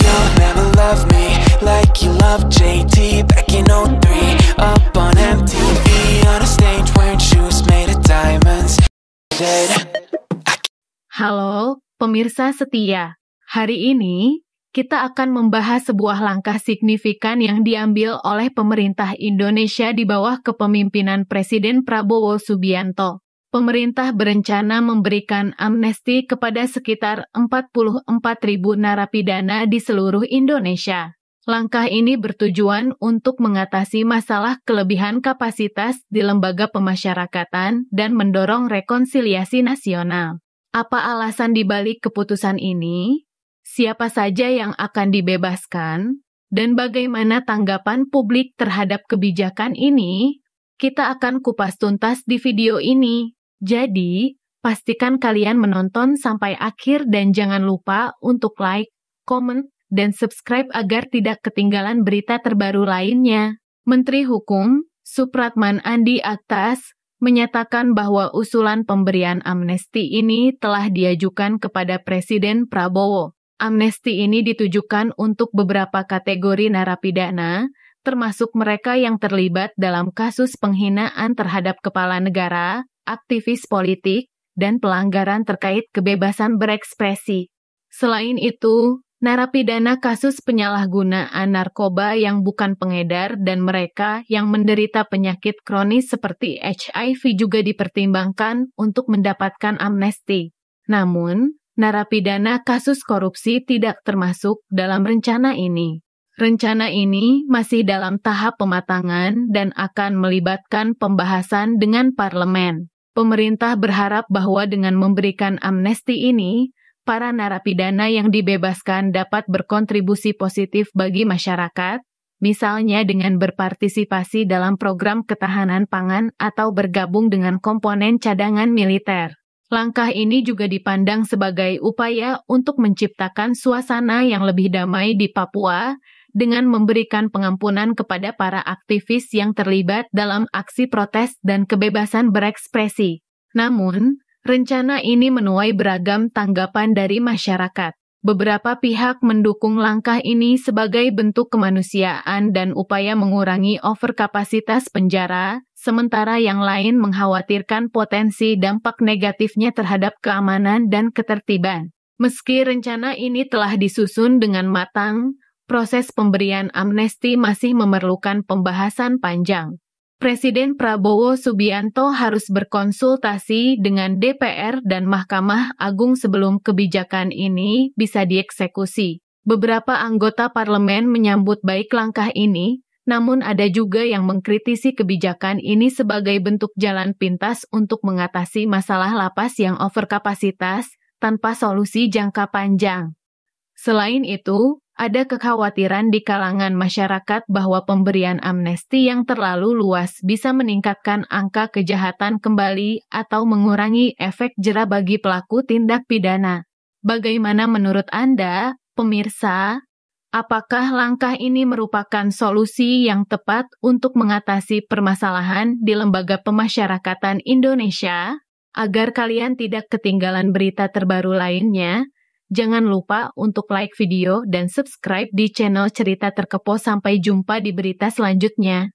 You'll never love me like you love JT back in '03. Up on MTV on a stage wearing shoes made of diamonds. Halo, pemirsa setia. Hari ini, kita akan membahas sebuah langkah signifikan yang diambil oleh pemerintah Indonesia di bawah kepemimpinan Presiden Prabowo Subianto. Pemerintah berencana memberikan amnesti kepada sekitar 44.000 narapidana di seluruh Indonesia. Langkah ini bertujuan untuk mengatasi masalah kelebihan kapasitas di lembaga pemasyarakatan dan mendorong rekonsiliasi nasional. Apa alasan dibalik keputusan ini? Siapa saja yang akan dibebaskan? Dan bagaimana tanggapan publik terhadap kebijakan ini? Kita akan kupas tuntas di video ini. Jadi, pastikan kalian menonton sampai akhir dan jangan lupa untuk like, komen, dan subscribe agar tidak ketinggalan berita terbaru lainnya. Menteri Hukum, Supratman Andi Aktas, menyatakan bahwa usulan pemberian amnesti ini telah diajukan kepada Presiden Prabowo. Amnesti ini ditujukan untuk beberapa kategori narapidana, termasuk mereka yang terlibat dalam kasus penghinaan terhadap kepala negara, aktivis politik, dan pelanggaran terkait kebebasan berekspresi. Selain itu, narapidana kasus penyalahgunaan narkoba yang bukan pengedar dan mereka yang menderita penyakit kronis seperti HIV juga dipertimbangkan untuk mendapatkan amnesti. Namun, narapidana kasus korupsi tidak termasuk dalam rencana ini. Rencana ini masih dalam tahap pematangan dan akan melibatkan pembahasan dengan parlemen. Pemerintah berharap bahwa dengan memberikan amnesti ini, para narapidana yang dibebaskan dapat berkontribusi positif bagi masyarakat, misalnya dengan berpartisipasi dalam program ketahanan pangan atau bergabung dengan komponen cadangan militer. Langkah ini juga dipandang sebagai upaya untuk menciptakan suasana yang lebih damai di Papua dengan memberikan pengampunan kepada para aktivis yang terlibat dalam aksi protes dan kebebasan berekspresi. Namun, rencana ini menuai beragam tanggapan dari masyarakat. Beberapa pihak mendukung langkah ini sebagai bentuk kemanusiaan dan upaya mengurangi overkapasitas penjara, sementara yang lain mengkhawatirkan potensi dampak negatifnya terhadap keamanan dan ketertiban. Meski rencana ini telah disusun dengan matang, proses pemberian amnesti masih memerlukan pembahasan panjang. Presiden Prabowo Subianto harus berkonsultasi dengan DPR dan Mahkamah Agung sebelum kebijakan ini bisa dieksekusi. Beberapa anggota parlemen menyambut baik langkah ini, namun ada juga yang mengkritisi kebijakan ini sebagai bentuk jalan pintas untuk mengatasi masalah lapas yang overkapasitas tanpa solusi jangka panjang. Selain itu, ada kekhawatiran di kalangan masyarakat bahwa pemberian amnesti yang terlalu luas bisa meningkatkan angka kejahatan kembali atau mengurangi efek jera bagi pelaku tindak pidana. Bagaimana menurut Anda, pemirsa? Apakah langkah ini merupakan solusi yang tepat untuk mengatasi permasalahan di lembaga pemasyarakatan Indonesia? Agar kalian tidak ketinggalan berita terbaru lainnya, jangan lupa untuk like video dan subscribe di channel Cerita Terkepo. Sampai jumpa di berita selanjutnya.